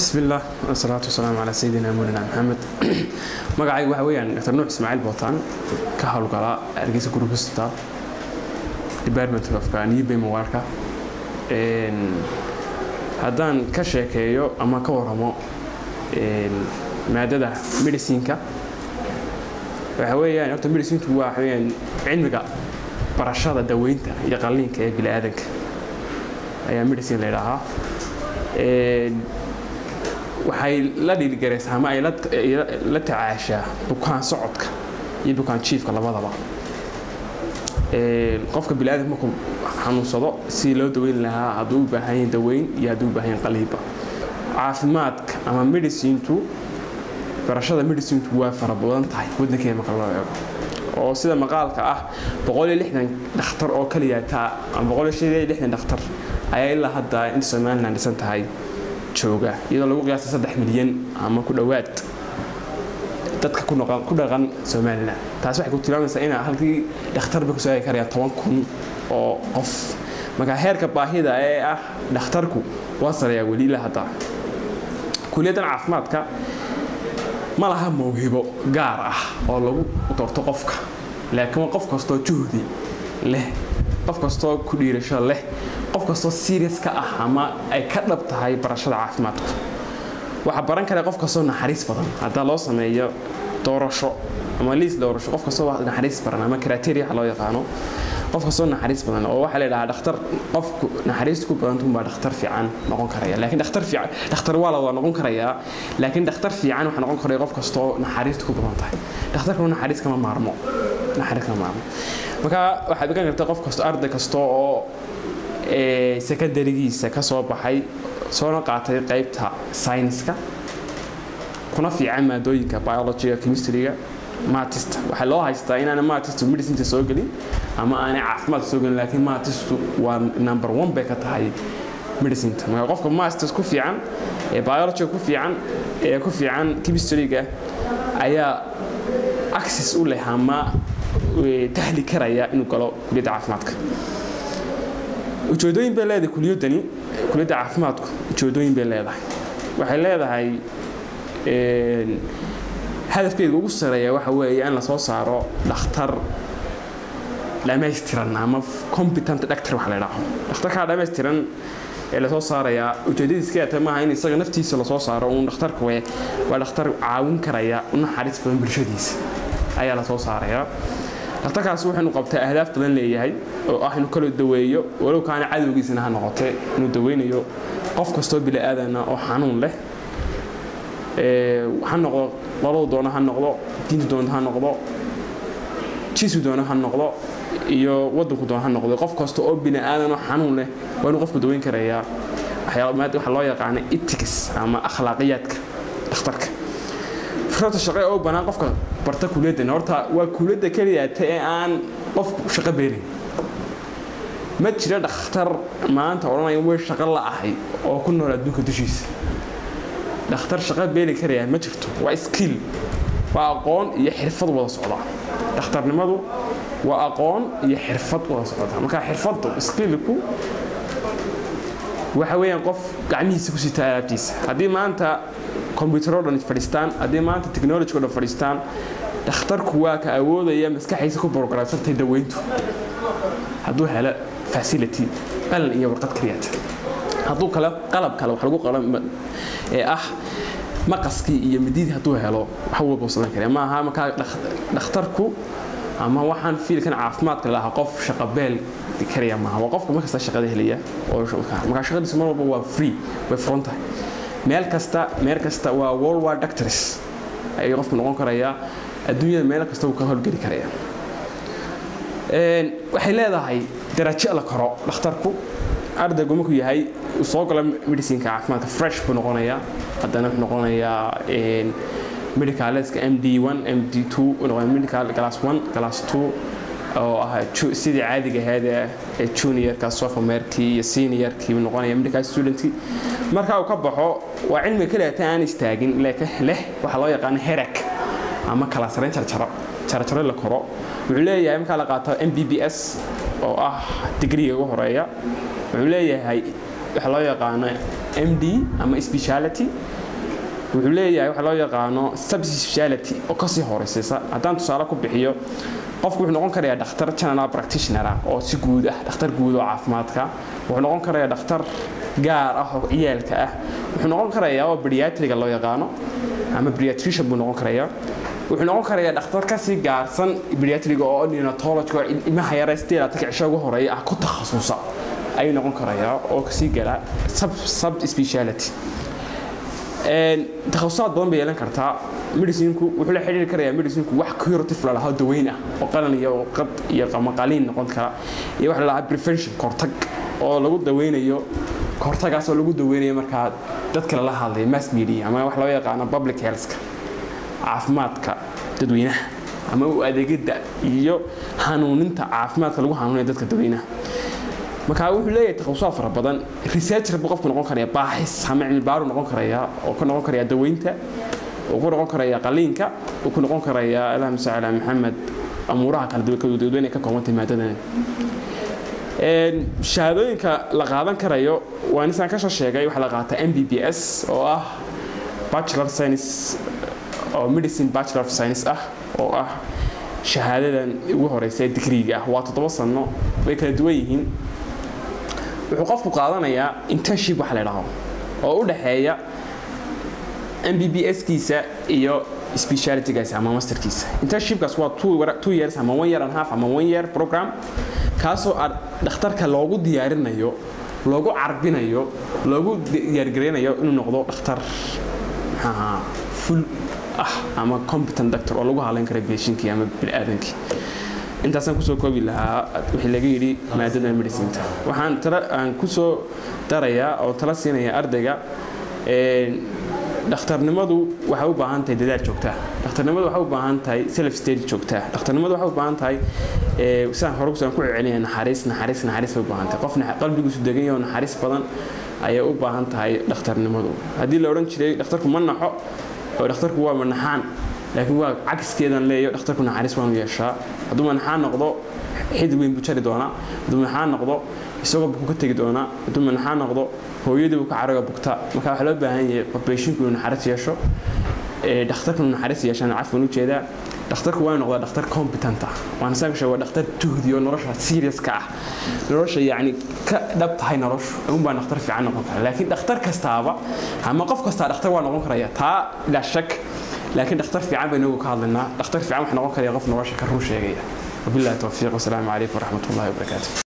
بسم الله والصلاة والسلام على سيدنا مولانا محمد. مقعي وحويان دكتور نوح إسماعيل بوطان كحول قراء أرجيس جروب ستار ديبارتمنت أوف كاني بمواركة إن هذان كشكيو أما كورمو إن مادة ميديسينكا وحويان دكتور ميديسين هو حويان علمك برشاد الدوينتا يقلين كبلادك أي ميديسين لها waxay la dhigaysaa ama ay la tacaashaa bukaan socodka iyo bukaan chiefka labadaba qofka bilaadka markuu xanuunsado si loo daweyn lahaa haduu u baahan yahay daweyn iyo haduu u baahan yahay qaliiba caafimaadka ama medicine-tu barashada medicine-tu waa farabadan tahay wadankeena marka loo eego oo sida maqaalka ah 160 dhakhtar oo kaliya taa ama 160 dhakhtar ayaa ilaa hadda in Soomaaliland dhisan tahay jooga iyadoo lagu qiyaasay 3 milyan ama ku dhawaad dadka ku dhaqan Soomaaliland taas waxay ku tilmaamaysaa in halkii dhakhtar ba ku soo kariya 10,000 oo qof marka heerka baahida ee ah dhakhtarku waa sareeya wali la hada kuliyada caafimaadka ma laha mawhibo gaar ah oo lagu doorto qofka laakiin qof kasto juhdi leh qof kasto ku dhiirasho leh qof kasto serious ka ah ama ay ka dhab tahay barashada caafimaadka waxa baran kara qof kasto naxariis badan hada loo sameeyo doorasho ama liis doorasho qof kasto wax naxariis badan ama criteria loo yaqaano qof kasto naxariis badan oo waxa la yiraahdaa dhakhtar qofku naxariis ku badan tuu dhakhtar fiican noqon karaya laakiin dhakhtar waa la noqon karaya laakiin dhakhtar fiican waxa noqon karaya qof kasto naxariis ku badan tahay dhakhtarku naxariis kama maarmo marka waxa dhigan kartaa qof kasto arday kasto oo secondary-giisa ka soo baxay soo qaatay qaybta science-ka kuna fiican maadooyinka biology chemistry-ga maths waxa loo haystaa in aan maths medicine soo galin ama aan caafimaad soo galin laakiin maths waa number 1 bay ka tahay medicine marka qofka maths ku fiican biology ku fiican chemistry-ga ayaa access u leh ama tahli karaya inuu galo kuliyada caafimaadka ujeedooyin bay leedahay kuliyada caafimaadku ujeedooyin bay leedahay waxay leedahay hadafkeedu ugu sareeya waxa weeye in la soo saaro dhakhtar dhameystiran ama competent doctor waxa la yiraahdo dhakhtarka dhameystiran ee la soo saaraya ujeedadiisa ay tahay in isaga naftiisa la soo saaro uu dhakhtarku waa dhakhtar caawin karaya una xariis badan bulshadiisa ayaa la soo saaraya dhakhtarkaas wuxuu qabtaa ahdaaf badan leeyahay oo ah inuu kala daweeyo walow kaana cadowgiisana ha noqotay inuu daweynayo qof kasto bila aadana oo xanuun leh waxaan noqdo qolo doona ha noqdo diin doona ha noqdo jiisu doona ha noqdo iyo wadanku doona ha noqdo qof kasto oo bila aadan oo xanuun leh waa inuu qofku daweyn karaya waxyaabo waxa loo yaqaan ethics ama akhlaaqiyadka dhakhtarka fikrada shaqo oo banaan qofka barta kuliyada horta waa kuliyada kaliya ee aan qof shaqo beelin ma jira dhakhtar maanta oranaya way shaqo la ahay oo ku nool adduunka dushiisa dhakhtar shaqo beeli karaya ma jirto waa skill waa aqoon iyo xirfad wada socda dhakhtarnimadu waa aqoon iyo xirfad wada socda marka xirfadu skillku waxa weeyaan qof gacmihiisa ku sita alaabtiisa hadii maanta computer oo fadhiistaan hadii maanta technology oo fadhiistaan dhakhtarku waa ka awoodaya maskaxiisa ku programsantay daweyntu haduu helo facility qalin iyo warqad create haduu kala qalab kale wax lagu qalan maqaskii iyo mididii haduu helo waxa uu boosan karaa ma aha marka dhakhtarku ama waxaan fiilkan caafimaadka laha qof shaqo beel kariya ma aha qofku marka shaqada helaya oo marka shaqadiisa mar walba waa free way fronta meel kasta waa worldwide doctors ay qofku noqon karaya adduunyada meel kasta uu ka howlgeli karaya waxay leedahay darajo la koro dhakhtarku ardaygu markuu yahay soo gala medicine caafimaadka fresh buu noqonaya haddana wuxuu noqonayaa medicalska MD1 MD2 oo medical class 1 class 2 oo ah sidii caadiga ahayd ee junior-ka sophomore-kii iyo senior-kii uu noqonaya medical student-kii marka uu ka baxo waa cilmi kale aan istaagin leh waxa loo yaqaan herak ama kala sareen jarjaro la koro wuxuu leeyahay marka la qaato MBBS oo ah degree ugu horeeya wuxuu leeyahay waxa loo yaqaano MD ama specialty wuxuu leeyahay waxa loo yaqaano subspecialty oo ka sii horeysaysa haddaan tusaale ku bixiyo qofku wuxuu noqon karayaa dhakhtar general practitioner oo si guud ah dhakhtar guud oo caafimaadka wuxuu noqon karayaa dhakhtar gaar ah oo ciyaalka ah wuxuu noqon karayaa oo pediatric loo yaqaano ama pediatrician buu noqon karayaa wuxuu noqon karayaa dhakhtar ka sii gaarsan pediatric oo neonatology oo ilmaha yareystay la cisho ugu horeeya ah ku takhasusa ay noqon karayaa oo ka sii gala sub specialty takhasusad badan bay yeelan kartaa medicine-ku wuxuu la xiriiri karayaa medicine-ku wax curative la lahaa daweyn ah oo qalan iyo qad iyo qaliin noqon kara iyo wax la lahaa prevention kortag oo lagu daweynayo kortagaas oo lagu daweynayo marka dadka la hadlay mass media ama wax loo yaqaan public health caafimaadka dadweynaha ama u adeegida iyo hanuuninta caafimaadka lagu hanuunayo dadka dadweynaha marka wuxuu leeyahay takhasusad fara badan researcher buu qofku noqon karayaa baaxis ama cilmi baaru noqon karayaa oo ka noqon karayaa daweynta oo ku noqon karayaa qaliinka oo ku noqon karayaa Allahumma salli ala Muhammad amuuraha kala duwan ee ka koobantay maadadan shahaadooyinka la qaadan karayo waa insan ka sheegay waxa la qaataa MBBS oo ah Bachelor Science oo Medicine Bachelor of Science ah oo ah shahaadadan ugu horeysay degree-ga ah waa 7 sano way kala duwan yihiin wuxuu qofku qaadanayaa internship waxa la yiraahdo oo u dhaxeeya MBBS kiisa iyo specialty guys ama master kiisa internship kaas waa 2 years ama 1 year and a half ama 1 year program kaasoo dhakhtarka loogu diyaarinayo loogu carbinayo loogu diyaargareynayo inuu noqdo dhakhtar full ama competent doctor oo lagu haleyn karo patientkii ama bini'aadamkii intaasaan ku soo koobi lahaa wixii laga yiri maadada medicine waxaan ku soo darayaa oo tala siinaya ardayga dhakhtarnimadu waxay u baahan tahay dadaal joogto ah dhakhtarnimadu waxay u baahan tahay self study joogto ah dhakhtarnimadu waxay u baahan tahay saan hore ku celinayaa naxariis u baahan tahay qofna qalbigiisu degan yahay naxariis badan ayay u baahan tahay dhakhtarnimadu haddii la oran jiray dhakhtarku ma naxo oo dhakhtarku waa manaxaan laakiin waa cagskeedan leeyo dhakhtarku naxariis waan u yeeshaa hadduu manaxaan noqdo xid weyn buu jari doonaa hadduu manaxaan noqdo isagoo buu ka tagi doonaa hadduu manaxaan noqdo hooyadii uu ka caraga bugta marka waxa loo baahan yahay patientku inuu naxariis yeesho dhakhtarku naxariis yeeshaan cafwan u jeedaa dhakhtarku waa noqdaa dhakhtar competent ah waan saakashay waa dhakhtar tuhdiyo nolosha serious ka ah nolosha yaani ka dhab tahay noloshu uun baa dhakhtar fiican noqon kara laakiin dhakhtar kastaaba ama qof kasta dhakhtar waa noqon karaya taa ila shak laakiin dhakhtar fiican baynu ka hadlaynaa dhakhtar fiican wax noqon kara qof nolosha ka run sheegaya wabillahi tawfiiq wa salaamu alaykum wa rahmatullahi wa barakatuh